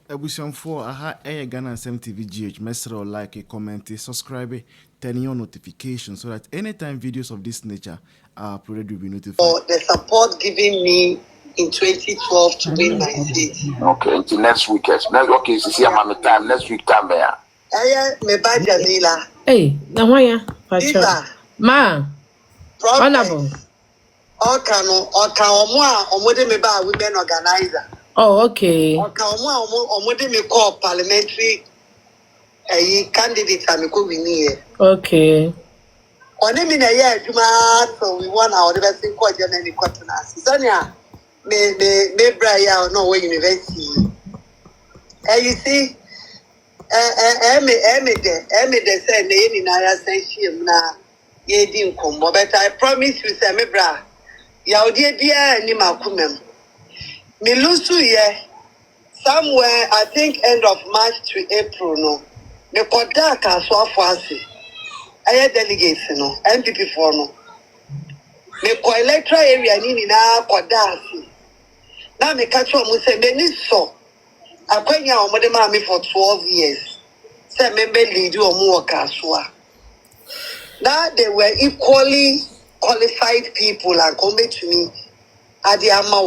Ebusian for aha Ghana and TV GH. Mesro like, comment, subscribe, turn on notifications so that anytime videos of this nature are uploaded, you'll be notified. For the support given me in 2012 to win my seat. Okay, until next week. Okay, see my time. Next week time there. Me ba Jamila. Hey, na why Diva. Ma. Honorable. Oka omode me ba women organizer. Oh, okay. Oka omode me call parliamentary candidate and me ko win here. Okay. One me na ye adwuma so we won our university court and the court na. Sonia me bra ya no we university. You see me say na ye na ya san hiem na ye di nkombo, but I promise you say me bra ya odi bia ni makumem me lusu ye somewhere I think end of March to April no me koda Kasoa for ase aye delegates no MPP for no me ko electoral area ni na koda ase na me catch o mu say me ni so akwanya o mo de ma me for 12 years say me be lead o mu o Kasoa. Now they were equally qualified people and come to me at the Ama.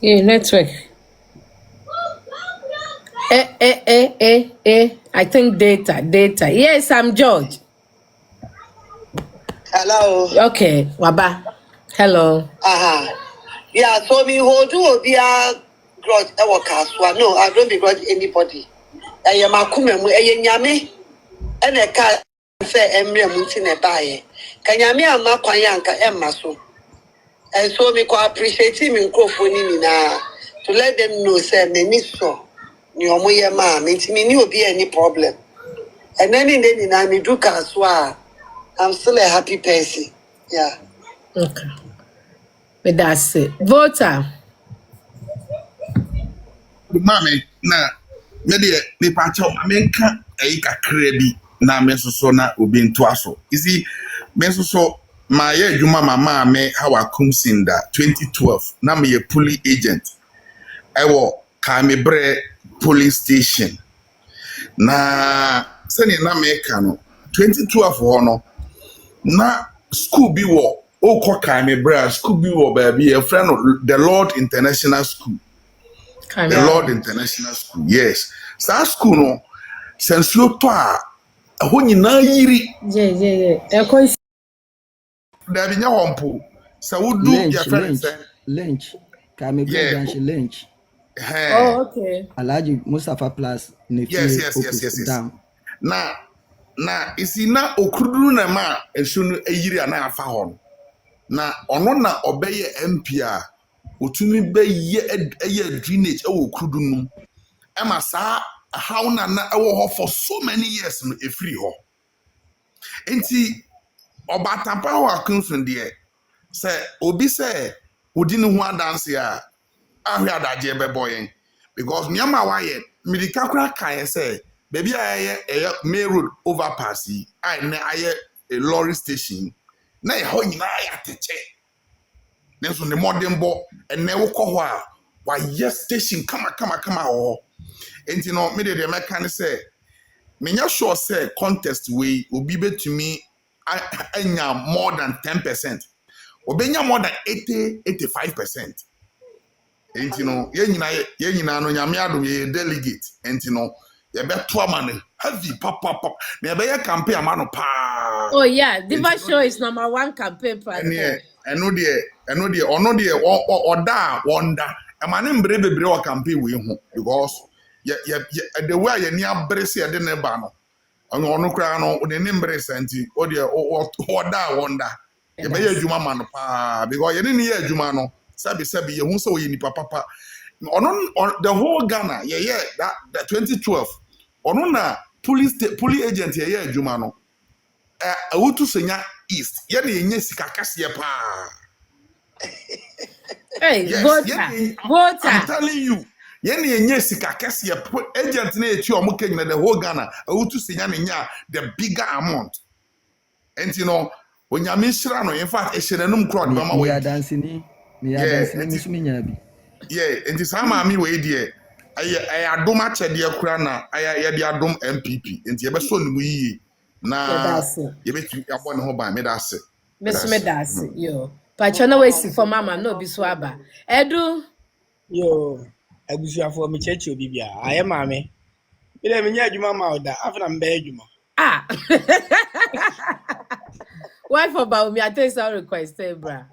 Yeah, network. I think data. Yes, I'm George. Hello. Okay, Waba. Hello. Yeah, so me hold you be a grudge our Kasoa. No, I don't begrudge anybody. I am a kumemu, nyame, and a car say Emre Mutin baye. Kanyame ama kwanyanka emma so. And so me ko appreciate him in Crofoni na to let them know say me so. Ni omo ye ma me ntimi ni obi any problem. And then in the na me do Kasoa. I'm still a happy person. Yeah. Okay. But that's it. Voter. Mami, na me pacho amenka kakra bi na me soso na obi ntoaso. You see, me soso ma ye adwuma mama me Hawa Koomson da 2012 na me ye police agent. Ewo Kamebre police station. Na sene na me ka no 2012 ho no na school bi wo okọ Kamebre school bi wo ba bi a friend of the Lord International School. The Lord International School, yes. Sa school no sensuo to a ho nyina yiri. Yeah. Ekoi Da bi nya hompo. Sa wudu ya friend Lynch. Kamebre branch Lynch. Oh, okay. Alhaji Mustafa Plus Yes. Down. Na isi na okrudu na ma ensu no yiri ana afa ho. Na ono na obeye MP a otumi be ye drainage e wo okrudu num. Ema sa how na ewo ho for so many years no e free ho. Enti obatampa Hawa Koomson de say obi say odi ne ho adanse a ahwe adaje beboyen because nyama waye medika kra kan say baby aye main road overpass yi ai na aye a lorry station na e ho nyina ya teche nenso ne modern bo ene wo kọ ho a wa yes station kama ho enti no me de meka say menya sure say contest we obi betumi anya more than 10%. Obenya more than 85%. Enti no ye nyina no nyame adom ye delegate enti no ye beto amane heavy pop na ye be campaign amano pa. Oh yeah, Diva Show is #1 campaign platform. Eno de ono de oda wonder amane mbre bebre o campaign we hu because the way ye ni abrese ye de ne ba no ono kra no de ne mbre senti o de oda wonder ye be ye adwuma ma no pa because ye ni ye adwuma no sabi ye hu so ye ni papa on the whole Ghana that 2012 ono na police agent ye adwuma no awutu senya east ye na yenye sika kase pa. Hey, yes, voter. I'm telling you ye na yenye sika kase agent na eti omo kenya the whole Ghana awutu senya na nya the bigger amount and you know onyame shira no in fact ehyerenum crowd mama we are dancing Me ya Yeah, dance ne musu me nya bi. yeah, nti saa maame wei deɛ ɛyɛ adom akyɛdeɛ kora na yɛde adom MPP nti yɛbɛsɔ ne mu yie na that's it. yɛbɛtumi abɔ ne ho ban meda ase. Me that's it. Yo. Pacho na we si for mama no bi so aba. Edu. Yo, abusuafo me cheche obi bia. Aye maame. Me dem nya adwuma ma oda. Afna mbe adwuma. Ah. Why for ba me I some request bra.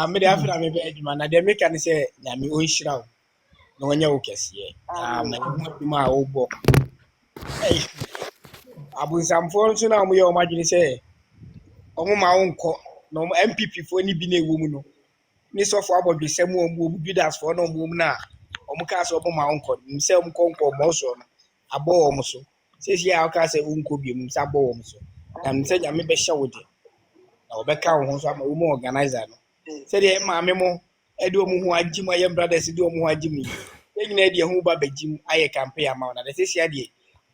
Me dey afna me be adwuma na dem make an say nyame o nhira wo. Na wonya wo kese. Na adwuma a wo bo. Eh. Abunsamfo nso na mo ye o madwene say omo ma wo nkɔ. Na omo MPP fo ni bi na ewo mu no. Ni sofo abodwesem omo Judas fo na omo na omo ka so omo ma wo nkɔ. Mse omo nkɔ mo so no. Abo omo so. Sesi ya aka say unko bi mu sa abo omo so. Na mse nyame be hye wo de. Na obeka wo ho so ama wo mo organizer no. Se de maame mo e de omo ho agim aye brothers de omo ho agim yi. E nyina de ho ba bagim aye campaign ama na sesi ya de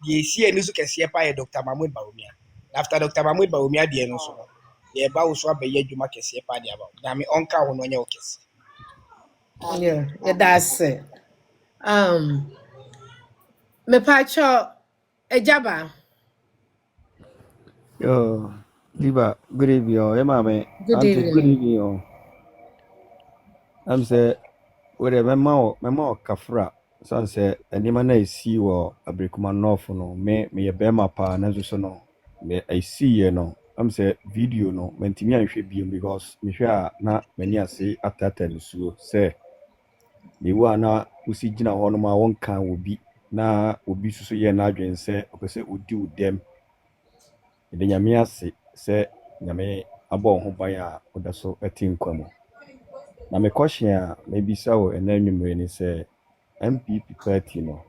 esi eni so kese pa ye Dr. Mahmoud Bawumia. After Dr. Mahmoud Bawumia de no so no. Ye ba wo so abaye adwuma kese pa de aba. Na me onka ho no nya wo kese. Yeah, that's it. Me pacho ejaba. Yo, Liba, good evening. Mame, Good Auntie, good evening. evening. I'm say, where mema kafra. So say, anima na isi wo abrikuma north no. Me ye bema pa na so no. Me I see ye no. I'm say video no. Mentimi anhwe biom because me hwe na mani ase atata nsuo. Say, me wa na usi gina ho no ma won kan obi na obi susu ye na adwen say opese odi udem. Ede nyame ase sɛ nyame abɔ ho ban a woda so ati nkwa mu. Na me question a mebisa wo ɛna nwumre ni sɛ MPP party no.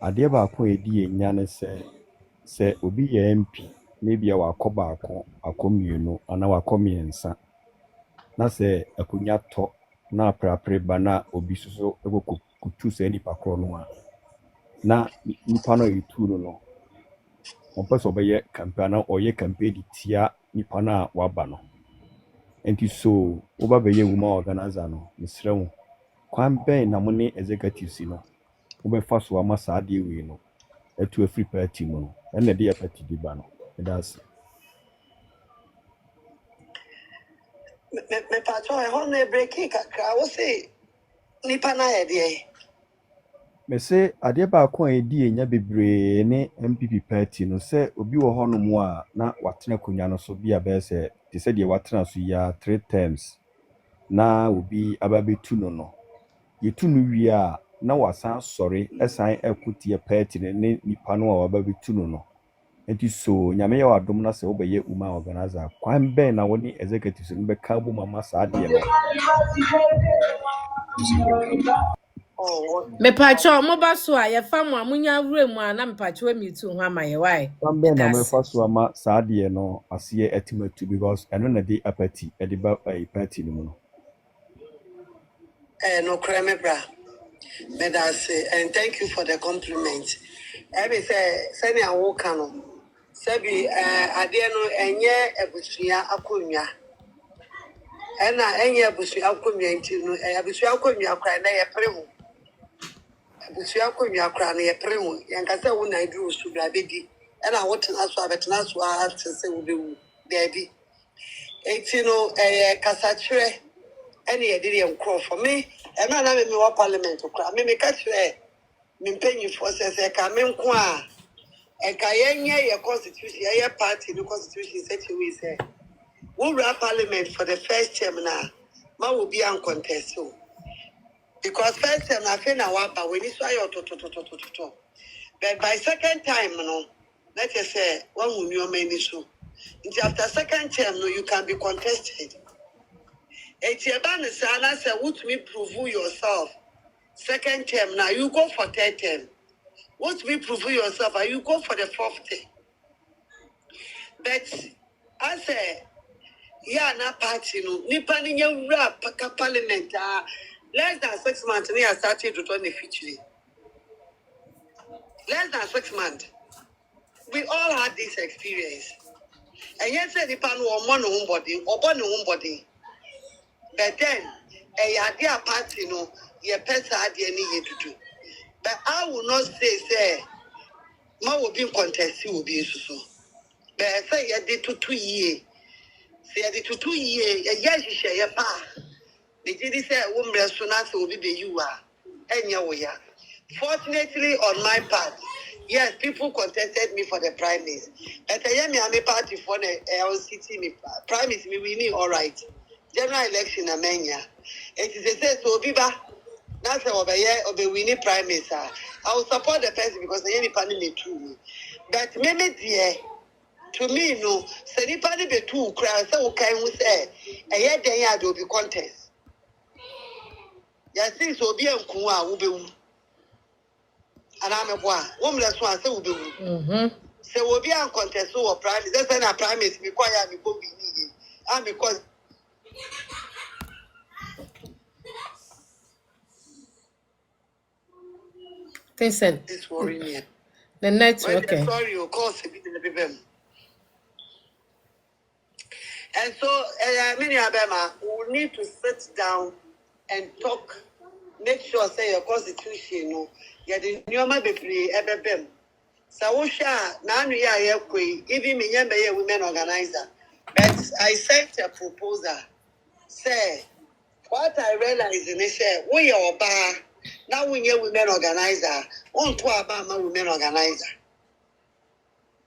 Adeɛ baako a ɛdi enya ne sɛ obi yɛ MP maybe a wakɔ baako, akɔ mmienu, ana wakɔ mmiɛnsa. Na sɛ akonya tɔ na aprapre ba na obi so kutu sɛ nipa korɔ no a. Na nipa no yɛtu no. Ɔmpɛ sɛ ɔbɛyɛ campaign na ɔyɛ campaign de tia nipa no a waba no. Enti so woba bɛyɛ woman organizer no mesrɛ wo kwan bɛn na mo ne executives no wobɛfa so ama saa adeɛ wei no atu afiri party mu no ɛna de yɛ party di ba no ɛda ase. Me pacho e ho na breaki kakra wo say nipa na ye de. Me se adeɛ baako a ɛdi enya bebree ne MPP party no sɛ obi wɔ hɔ no mu a na watena konwa no so bi a bɛyɛ sɛ te sɛ deɛ watena so ya 3 terms na obi aba bɛtu no no yɛtu no wie a na wasan sɔre ɛsan ɛkotie party ne nipa no a waba bɛtu no no. Enti so nyame yɛ wadom na sɛ wobɛyɛ woman organizer kwan bɛn na wo ne executives no bɛka bo mama saa adeɛ no. Me pacho mo ba so a ye fa mo amunya wure mu a na me pacho mi tu ho ama ye why. Kwan bɛn na mefa so ama saa adeɛ no aseɛ atimatu because ɛno na de apati ɛde ba party no mu no. No creme bra. Me da say and thank you for the compliment. Every say send ya wo kanu. Sebi ade no enye ebusua akonwa. Ena enye ebusua akonwa nti no ebusua akonwa kra na ye pere ho. Ebusua akonwa kra na ye pere ho. Yanka say wo na idu su bra bedi. Ena wo tena so abetena so a say wo be wu. Debi. Enti no kasachire any ye did nkro for me. And na me wa parliament kra. Me ka chire me mpanyi forces e ka me nko a e ka yenye ye constitution ye party no constitution such a way say we run parliament for the first term na ma will be uncontested so because first term na fe na wa ba we ni so ayo to but by second time no let us say one will new many so after second term no you can be contested. It's about the sana say what me prove yourself second term now you go for third term. What me prove yourself and you go for the fourth term. But I say yeah na party no nipa ni nyawura paka parliament less than 6 months we are starting to turn the future. Less than 6 months. We all had this experience. And yet say nipa no omo no body, obo no body. But then, a idea party no, your pets are the any to do. But I will not say, ma will be in contest, will be so. But I say, you did to 2 years. Say, I did to 2 years, a year, you share your pa. The lady said, woman, restaurant will be the you are. And you are. Fortunately, on my part, yes, people contested me for the primaries. But I am a party for the LCT primaries, me winning all right. General election, Amenia. It is a say so, Biba. That's over here, or the winning primaries. I will support the person because I am panel true. But maybe, dear, to me, no, say the panel be too cry, so can we say, a year there will be contest. Yes, things will be a Kua, will be. And I'm a boy. Woman, that's why I say, will be. So we'll be on contest or primaries. That's when our primaries require me go be needed. And because. Listen. This worrying me. The network. Okay. Sorry, of course, it be the baby. And so, many Abema will need to sit down and talk. Make sure, say, your constitution, no, you're the new baby, Ebem. Sawusha, Nanu even me, women organizer. But I sent a proposal. Say, what I realize in this, we are bar. Now we are women organizer. On to Abama women organizer.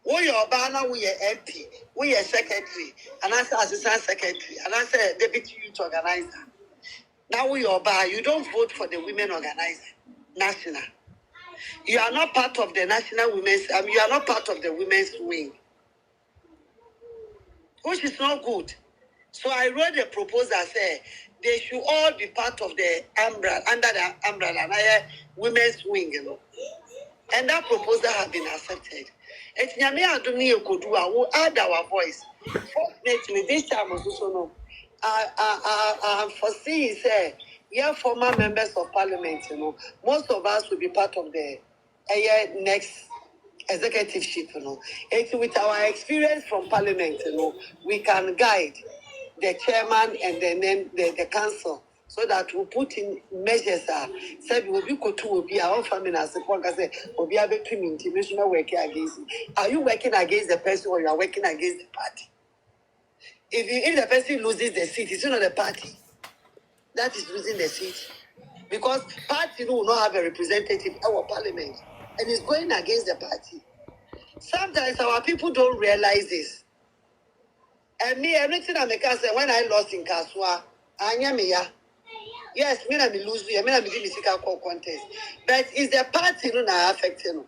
We are bar now we are MP. We are secretary. And I say assistant secretary. And I say deputy youth organizer. Now we are bar. You don't vote for the women organizer. National. You are not part of the national women's. You are not part of the women's wing. Which is not good. So I wrote a proposal. Say they should all be part of the umbrella, under the umbrella, women's wing, you know. And that proposal has been accepted. It's Nyame Adumi Okodua who add our voice. Fortunately, this time also no. I foresee say, yeah, former members of parliament, you know, most of us will be part of the next executive ship, you know. It's with our experience from parliament, you know, we can guide the chairman and then the council so that we put in measures. Said we will be will be our family as a point. Say will be able to intimidation working against. Are you working against the person or you are working against the party? If the person loses the seat, it's not the party that is losing the seat, because party will not have a representative in our parliament and it's going against the party. Sometimes our people don't realize this. And me, everything I make say when I lost in Kasoa, yes, me na me lose you, me na me do musical contest. But is the party no na affecting?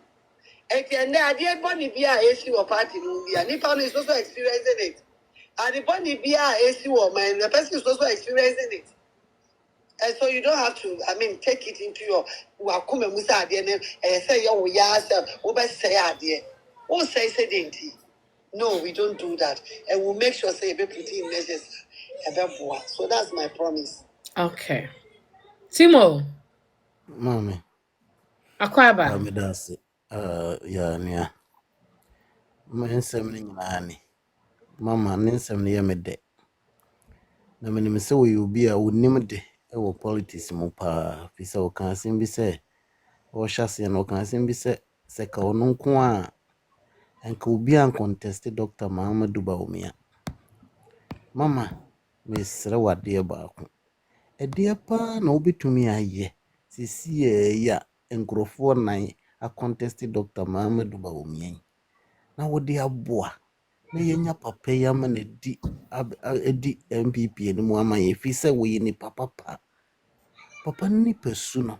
And the idea body be a AC or party no be, and Nippon is also experiencing it. And the body be a AC or man, the person is also experiencing it. And so you don't have to, take it into your Wakume Musa idea and say, oh, yes, over say idea. Who says it? No, we don't do that. And we'll make sure say we put in measures. So that's my promise. Okay. Timo. Mami. Akwaba. Amidasi. Ya nia. Ma nsɛm no nyinaa ni. Mama ne nsɛm no yɛ me dɛ. Na menim sɛ wo yɛ obi a wonim de wɔ politics mu paa. Fi sɛ woka asɛm bi sɛ wɔhyɛ aseɛ na woka asɛm bi sɛ ka ɔno nko a enka obi an contest Dr. Muhammadu Bawumia. Mama, mesrɛ wade baako. Ɛdeɛ paa na wobɛtumi ayɛ. Sisi ya nkrofo nan a contest Dr. Muhammadu Bawumia. Na wode aboa. Na yenya papa yama na di MPP ni mu ama ye fi sɛ wo ni papa. Papa ni pesu no.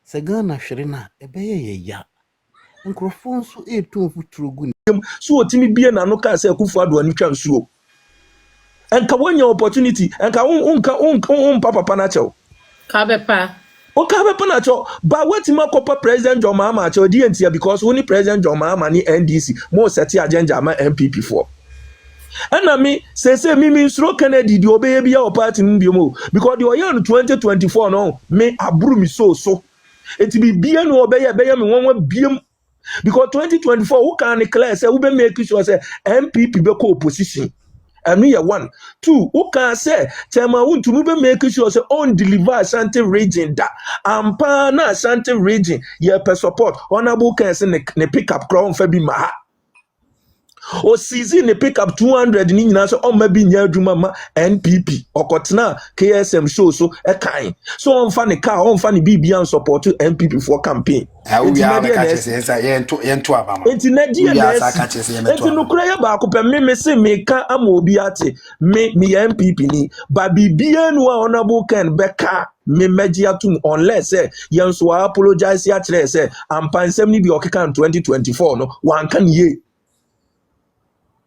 Sɛ Ghana hwere na ɛbɛyɛ yɛ ya. Nkrofo nso etu futuro gu. So otimi bie na no ka sɛ Akufo Addo ani twa nsuo. Enka wonya opportunity, enka unka papa na kyɛw. Ka bepa. O ka bepa na kyɛw. Ba wetima kopa President John Mahama kyɛw di entia because woni President John Mahama ni NDC mo set agenda ama MPP for. And me say me Sro Kennedy di obey bia o party mbiomo because the oya no 2024 no me aburu mi so eti bi bia no obey me wonwa biem because 2024 who can declare say we be make sure say MPP be co opposition And we are 1. 2, who can say, Tema want to move make sure say on deliver Ashanti region that ampa na Ashanti region ye per support. Honorable can say ne pick up crown febi maha. O season ne pick up 200 ni nyina so on maybe nya adwuma ma NPP okotena KSM show so e kan. So on fa ne car on fa ne BBN support to NPP for campaign. We are the catches yentu abama. Enti na die na enti nukura ya ba ko pe me se me ka ama obi ate me MPP ni ba bibia no honorable Ken beka me meji atum unless yen so apologize ya kire say ampansem ni bi okeka 2024 no wan kan ye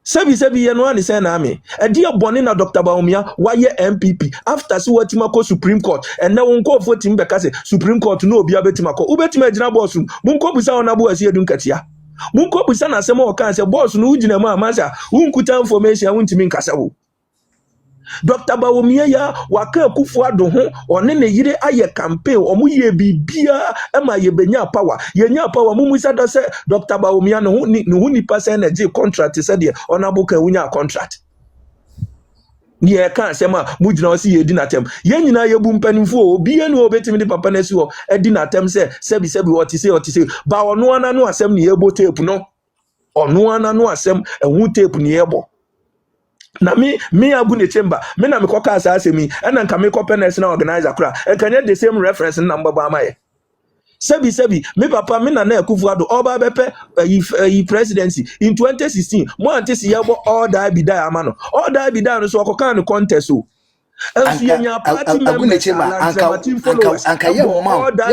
Sebi ye no ani say na me e dia boni na Dr. Bawumia waye MPP after si watima ko Supreme Court and na won ko voting beka say Supreme Court no obi abetima ko ubetima agina boss mun ko busa honorable asi edun katia mun ko busa na asem o kan say boss no ugina mu amasa unkuta information untimi nkasa wo Dr. Bawumia ya waka Kufuado ho one ne yire aye campaign omu ye bibia ema ye benya power mumu sada se Dr. Bawumia no hu nipa se na je contract se de honorable Ken wunya contract ni e kan se ma mugina o si ye di natem ye nyina ye bu mpanimfo obi enu obetimi di papa na si ho e di natem se sebi what say ba ono ana no asem ne ye bo tape no ono ana no asem hu tape ne ye bo na me agu ne chamber me na me koka asa asemi ena nka me kope national organizer kura e kanye the same reference number ba amaye sebi me papa me na Kufuado oba bepe yi presidency in 2016 mo antisi yabo all that be die amano all that be die no so okoka no contest o enso yenya party members anka ye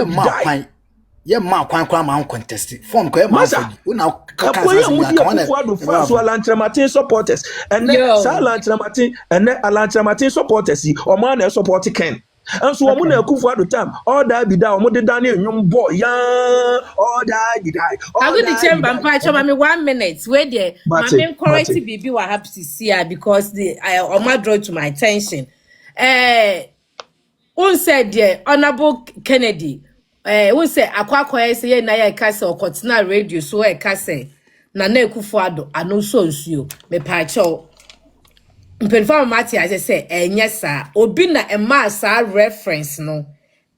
ma ye ma kwan ma contest form ko ye ma fodi una kaka Kufuado fans wa Lantramatin supporters and Lantramatin and Lantramatin supporters o ma na support Ken and so omo na Kufuado time all that be that omo de Daniel nyom boy ya all that be that I go the chamber mpa choma me 1 minute where there my main correct bibi wa happy to see her because omo draw to my attention un said there honorable Kennedy we say akwakoye say ye na ye kase okotena radio so e kase na Kufuado ano so nsuo me pa cho mpenfa mati ase say enye sa obi na ema sa reference no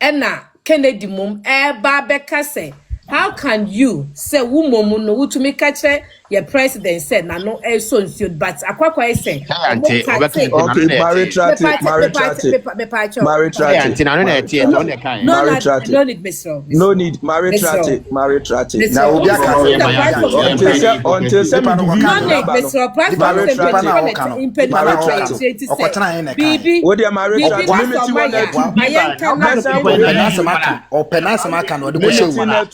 e na Kennedy mum ba be kase how can you say woman no wutumi ka kire your president said na no so nsuo but akwakoye say okay no need Mr. No need marriage trate na obi aka until some no need Mr. President bibi what dey marriage trate limit one open asama kan o de ko show marriage